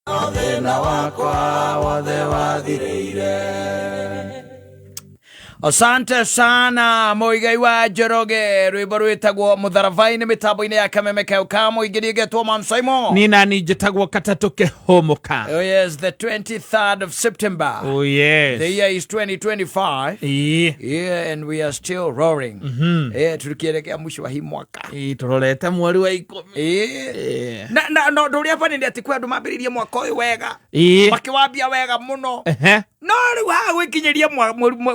Thina wakwa wothe wathirire. Asante sana Muigai wa Njoroge, rwimbo rwitagwo Mutharabai-ini mitambo-ini ya Kameme Kau ka muingiri getwo Man Simon. Nina ni njitagwo Katatu Kihomoka. Oh yes, the 23rd of September. Oh yes. The year is 2025. Yeah, and we are still roaring. Tukielekea mwisho wa hii mwaka. Turorete mweri wa 10. Na nduria pa ni ati kwa andu mambiririe mwaka uyu wega. Makiwambia wega muno. No riu ha gwikinyeria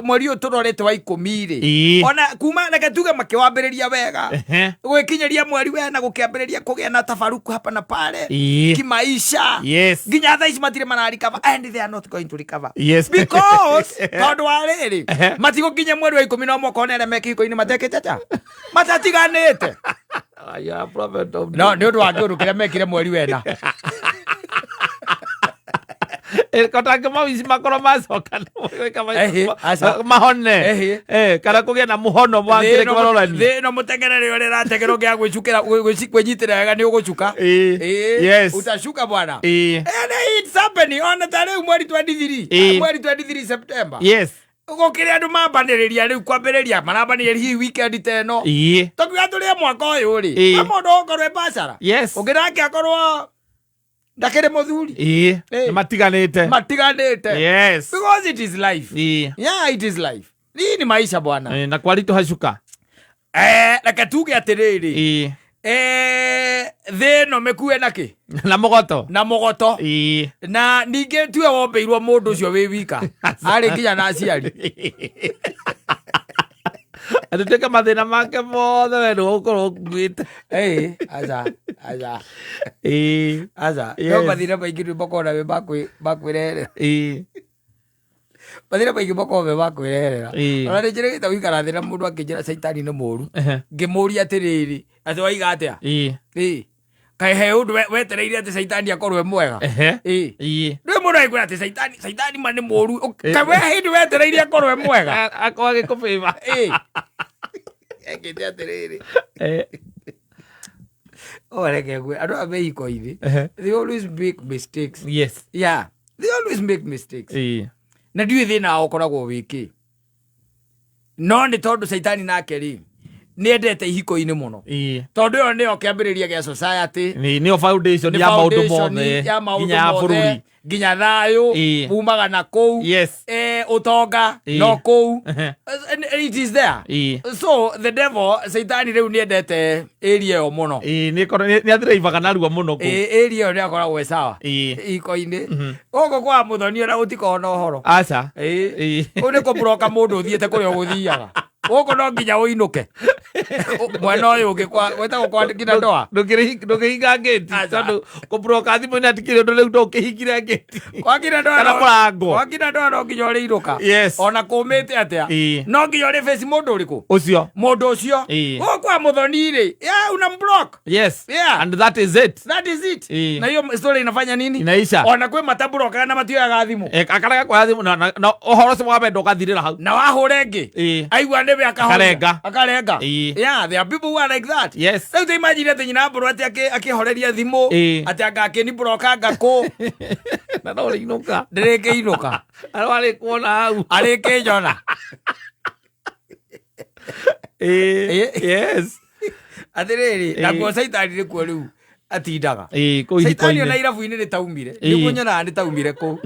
mweri uyu turorete wa 10 ona kuma reke tuge makiwambiriria wega gwikinyeria mweri wena gukiambiriria kugia na tafaruku hapa na pale kimaisha. Nginya thaa ici matire manarikava and they are not going to recover because tondu wa riri matigukinya mweri wa 10 no mwaka onere mekihiko-ini matekete ta matatiganite no ni undu wa nguru kiria mekire mweri wena kotange mawisi makoro macoka mahone kana kugia na muhono mwangire kwarorani thino mutengerere uri rategero gia gwicukira gwinyitira wega ni ugucuka utashuka bwana and it's happening on the mweri 23 mweri 23 September gukire andu mambaniriria riu kwambiriria marambaniria hi weekend teno tokiga turia mwaka uyu ri amundu okorwe basara ungirake akorwo ndakere muthuri matiganite because it is life. Yeah, it is life. Ni maisha bwana na kwaritu hashuka reke tuge atiriri thino mekue naki na mugoto na ninge tuwe wombeirwo mundu ucio wi wika ari nginya na aciari atuteka mathina make mothe wendo ukorwo nguite aza no mathina maingi mbokona we bakwirerera mathina maingi mbokona we bakwirerera ona ni njire gita wikara thina mundu akinjira caitani ni muru ngimuria atiriri ati waiga atia kai he undu wetereire ati caitani akorwe mwega ndio mundu aigua ati caitani mani muru kai we hindi wetereire akorwe mwega akwage kufiva ekite atiriri oreke gwe andu ameiko-ini they always make mistakes. Yeah, they always make mistakes. Na ndiu thina okoragwo wiki no ni tondu caitani nake ri ni endete ihiko-ini muno tondu yo ni okiambiriria gia society ni foundation ya maundu mothe nginya bururi nginya thayu umaga na kou utonga no kou it is there. So the devil Saitani riu ni endete area yo muno ni athiraivaga narua muno ku area yo ni akoragwo sawa iko-ini goko kwa muthoni ona gutikona uhoro aca uni kubroka mundu uthiete kuria guthiaga goko no nginya uinuke mwena uyu ungi gwetagwo kwandikira ndoa ndukihinga ngeti tondu kubroka thimu-ini atikire undu riu ndukihingire ngeti kwakira ndoa kana murango kwakira ndoa no nginya uriiruka ona kumite atia no nginya uri face mundu uriku ucio mundu ucio gokwa muthoni ri unamblock and that is it na hiyo story inafanya nini inaisha ona kwe matabroka na matioyaga thimu akaraga kwa thimu na uhoro se wabenda ukathirira hau na wahure ngi aigua ndebe akarenga yeah, there are people who are like that. So they imagine ati nyina mburu ati akihoreria thimu ati agake ni broka ngako na no rinuka ndireke inuka ari kuona hau ari kijona atiriri na kwa Saitani ri kwa riu atindaga Saitani ona irabu-ini ni taumire ni kunyona ni taumire ku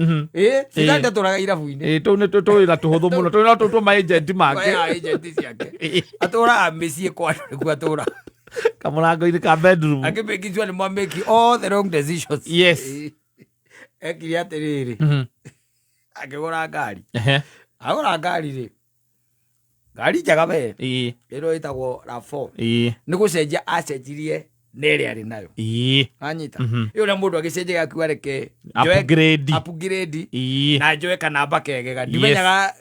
Saitani aturaga irabu-ini tu ni tu na tuhuthu muno tu na tu ma agent make agent ciake atura micii kwa ku atura kamurango-ini ka bedroom akimekithwa ni mwameki all the wrong decisions ekiri atiriri akigura ngari agura ngari ri ngari njega we iro itagwo RAV4 ni gucenjia acenjirie nere ari nayo anyita iyo na mundu agicenjia akiwa reke upgrade na njoe kanamba kegega ndimenyaga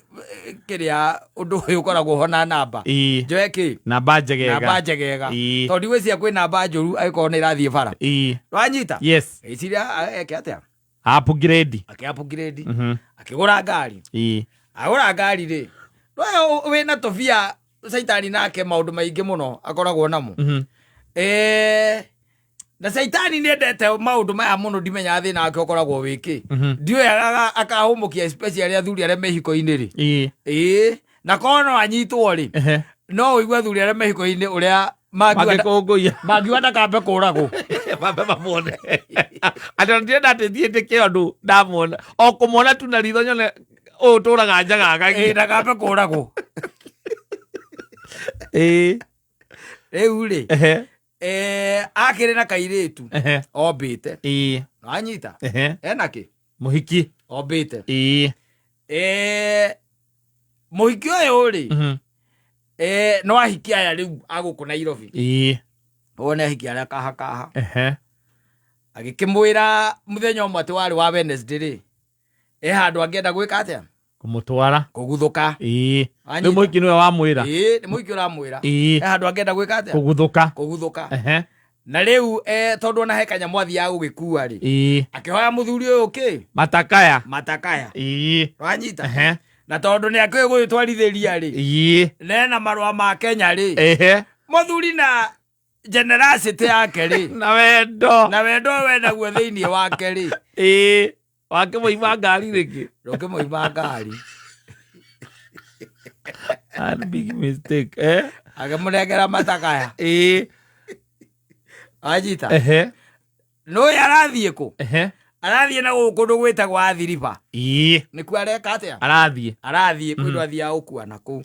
kiria undu uyu ukoragwo hona namba njoe ki namba njegega tondu iwe cia kwi namba njuru agiko ni irathie bara wanyita iciria eke atia upgrade akigura ngari agura ngari ri we na tofia Saitani nake maundu maingi muno akoragwo namo na Saitani niendete maundu maya muno ndimenya thina wake ukoragwo wiki ndiwe akahumukia especially athuri aria Mexico-ini ri na kono anyitwo ri no uigwa athuri aria Mexico-ini uria magiwanda kambe kurago mambe mamone ata ndienda atithiete kiondu ndamona o kumona tu na ritho nyone o turaga njaga na kambe kurago riu ri akire na kairitu obite no anyita enaki muhiki obite muhiki uyu ri no ahiki aya riu aguku Nairobi wone ahiki aria kaha agikimwira muthenya umwe ati wari wa Wednesday ri handu angienda gwika atia kumutwara kuguthuka ni muhiki niwe wamwira ni muhiki uramwira handu angienda gwika atia kuguthuka na riu tondu ona he kanyamu athia gugikua ri akihoya muthuri uyu ki matakaya wanyita na tondu ni akwe gwitwarithiria ri nena marua ma Kenya ri muthuri na generosity yake ri na wendo wenda guo thiini wake ri wake moima ngari riki roke moima ngari and big mistake agamurengera matakaya ajita no yarathie ku arathie na gukundu gwitagwo Athiriba niku areka atia arathie kwindu athia ukua naku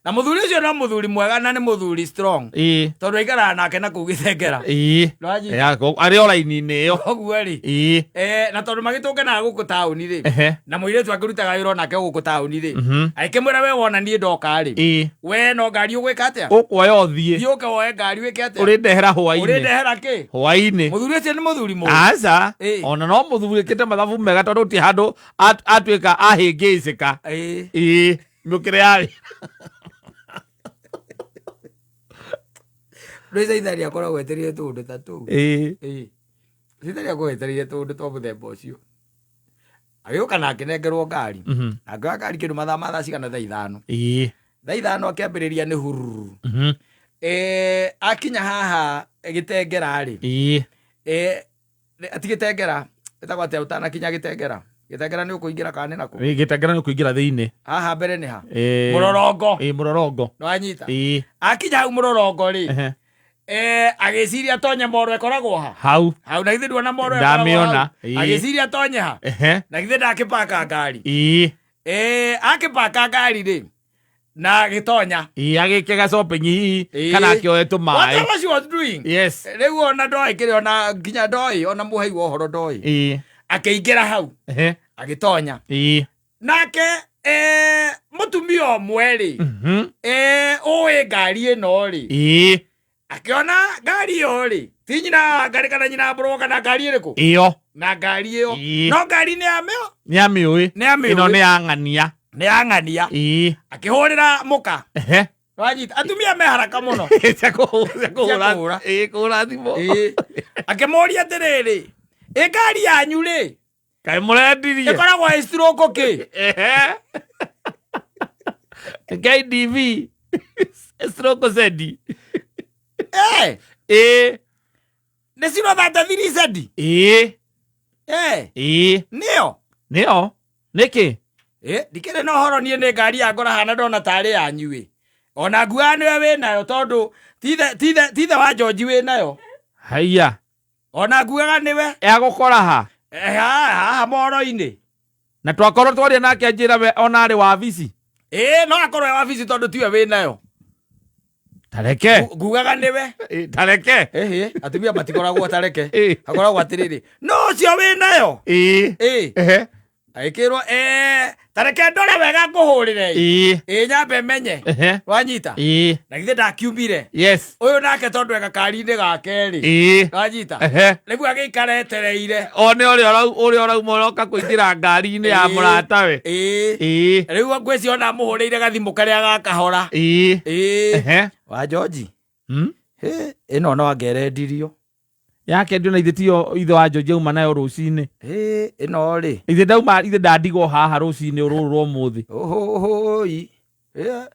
na muthuri ucio no muthuri mwega na ni muthuri strong tondu aikara nake na kugithengera ari oraini-ini iyo oguo ri na tondu magitungana guku tauni ri na muiretu akirutaga wira nake guku tauni ri aikimwira we wona nie ndoka ri we no ngari ugwika atia ukuoya uthie thioke woe ngari wike atia urindehera hwaini ki hwaini muthuri ucio ni muthuri mu aca ona no muthuri kite mathabu mega tondu ti handu atwika ahingicika mukire yari Reza idari akora gweterie tundu ta tu idari agweterie tundu to muthemba ucio agioka na akinengerwo ngari na ngari kindu mathaa cigana thaa 5 thaa 5 akiambiriria ni hururu akinya haha gitengera ri atigitengera etagwa ate utanakinya gitengera ni ukuingira kana nako gitengera ni ukuingira thiini haha mbere ni ha murorongo no anyita akinya hau murorongo ri agiciria tonye moro ekoragwo hau na ithe ndona moro ndamiona agiciria tonye ha na ithe ndakipaka ngari akipaka ngari ri na gitonya agikega shopping kana akioetu mai what she was doing riu ona ndoi kiri ona nginya ndoi ona muhei wa horo ndoi akiingira hau agitonya nake mutumia omwe ri uwi ngari ino ri akiona ngari iyo ri ti nyina ngari kana nyina mburu kana ngari iriku iyo na ngari iyo no ngari ni amio ino ni ang'ania akihurira muka wanyita atumia me haraka muno kuhura thimu akimuria atiriri ngari yanyu ri kai murendirie ikoragwo stroke ki KDV stroke zedi ne sino thata thiri zedi nio niki dikere no horo nie ne ngari angora hana ndona tari yanyu ona ngua niwe we nayo tondu tithe wa George we nayo haiya ona nguaga niwe agukora ha moro-ini na twakorwo twaria nake anjira we ona ari wabici no akorwo wabici tondu tiwe we nayo tareke nguaga niwe tareke atumia matikoragwo tareke akoragwo atiriri no cio we nayo aikirwo tareke ndore wega nguhurire nyambe menye wanyita na githe ndakiumire uyu nake tondu ega kari-ini gake ri wanyita riu agikara etereire one uri urauma uroka kuingira ngari-ini ya muratawe riu ngweci ona muhurire gathimu karia gakahora wa George ino no angerendirio yake ndio na ithe tio ithe wa George uma nayo rucini ino ri ithe ndauma ithe ndandigo haha rucini ururwo muthi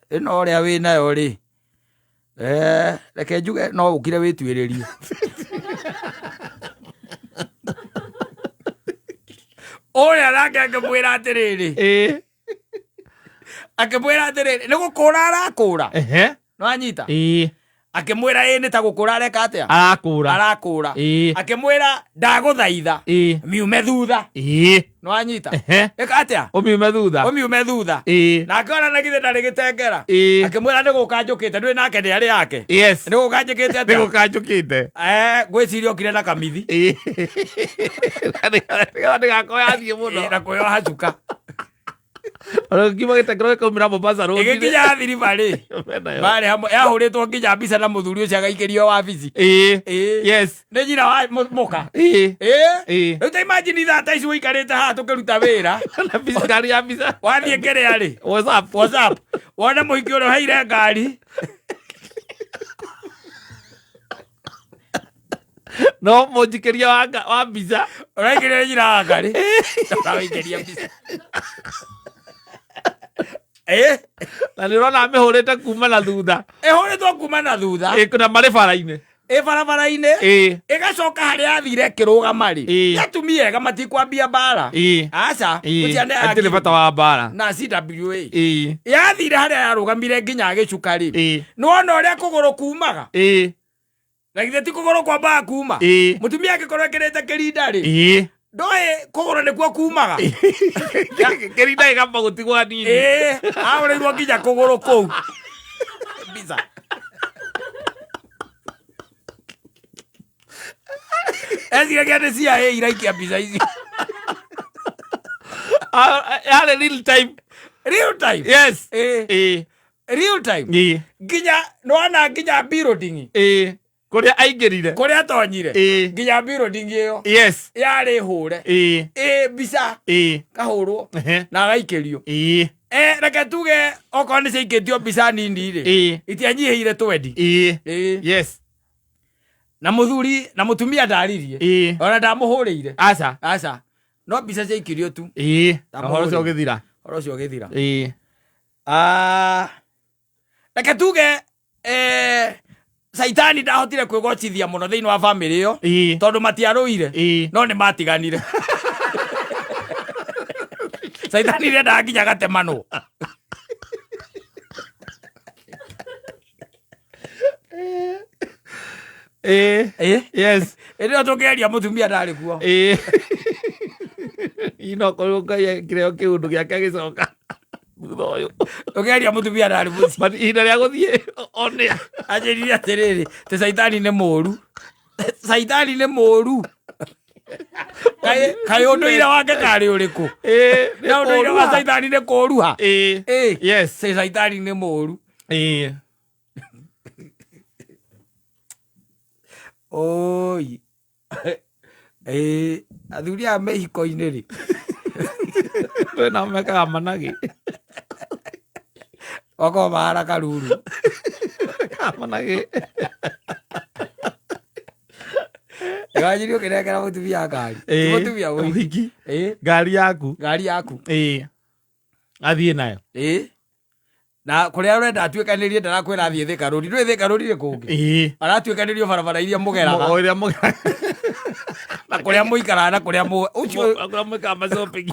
ino ria wi nayo ri reke njuge no ukire witwiririe Oya nake akimwira atiriri akimwira atiriri ni gukura arakura no anyita akimwira ni ta gukura areka atia arakura akimwira ndaguthaitha miume thutha no anyita eka atia umiume thutha na akora na githe ndari gitengera akimwira ni gukanjukite ndwi nake ni ari yake ni gukanjukite atia ni gukanjukite gwiciria okire na kamithi ndigakoya thie muno na kuyo hacuka Kima gitekero gikaumira Mombasa road igikinya thiriba ri bari hamwe yahuritwo nginya mbica na muthuri ucio agaikirio wabici yes ni nyina wa muka uta imagine that icio ikarite haha tukiruta wira na mbica ngari ya mbica wathie kiria ri WhatsApp wona muhiki urio haire ngari no mujikiria wa mbica uraikiria nyina wa ngari uraikiria mbica na nirona amihurite kuma na thutha ihuritwo kuma na thutha kuna mari bara-ini barabara-ini igacoka haria athire kirugama ri atumia ega matikwambia mbara aca atire bata wa mbara na CWA yathire haria yarugamire nginya agicuka ri nona uria kuguru kumaga na githe ti kuguru kwambaga kuma mutumia agikorwo ekirite kirinda ri ndoe kuguru nikuo kumaga kirinda igamba gutigwa nini aũrĩirwo nginya kuguru kũu mbica eciragia nĩ CIA iraikia mbica ici yale real time yes real time nginya nĩwona nginya building kuria aingirire kuria atonyire nginya building iyo yes yarĩ hũre mbica kahũrwo na agaikirio reke tuge okorwo nĩ ciaikĩtio mbica nini rĩ itianyihĩire 20 yes na muthuri na mutumia ndaririe ona ndamũhũrĩire aca no mbica ciaikirio tu horo cio githira reke tuge Saitani ndahotire kwĩgocithia mũno thĩinĩ wa family ĩyo tondũ matiarũire no nĩ matiganire Saitani ndendaga nginya gatemanwo yes ĩrĩa tũngĩaria mũtumia ndarĩ kuo inokorwo Ngai kireo kiundu gĩake gĩcoka thutha ũyũ tũngĩaria mũtumia ndarĩ mũciĩ ihinda rĩa gũthiĩ onĩa anjĩrire atĩrĩrĩ tĩ Saitani nĩ mũũru Saitani nĩ mũũru kaĩ ũndũire wake karĩ ũrĩkũ na ũndũire wa Saitani nĩ kũruha yes Saitani nĩ mũũru oi athuri a Mexico-inĩ rĩ twĩna mekaga managi okorwo mahana karuru managi Ngajiri ũkĩnengera mũtumia ngari mũtumia mũhiki ngari yaku athiĩ nayo na kũrĩa ũrenda atuĩkanĩrie ndarakwĩra athiĩ Thika Road ndũĩ Thika Road kũngĩ aratuĩkanĩrio barabara iria mũgeraga na kũrĩa mũikaraga na kũrĩa mũikaga mashopping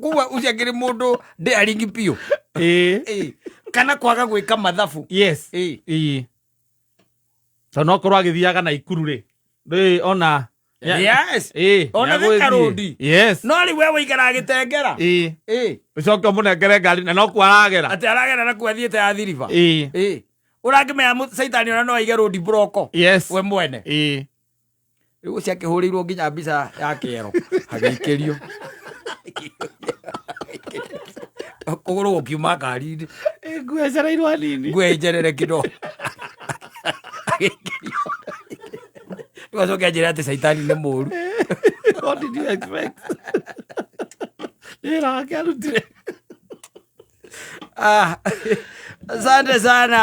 kuga ucio akĩrĩ mũndũ daring piũ kana kwaga gwĩka mathabu yes so no korwo agĩthiaga na Ikuru rĩ ona yes ona Thika Road yes no rĩu we ũikaraga Gĩtengera ũcoke ũmũnengere ngari na no kuo aragera atĩ aragera na kuo athiĩte ya Thiriba ũrangĩmenya Saitani ona no aige road block we mwene rĩu ũcio akĩhũrĩirwo nginya mbica ya kĩero agĩikĩrio kũgũrũ gũkiuma ngari-inĩ ngwecereirwo hanini ngwenjerere kidogo Tugacoke anjĩre atĩ Saitani nĩ mũũru what did you expect wĩra wake arutire asante sana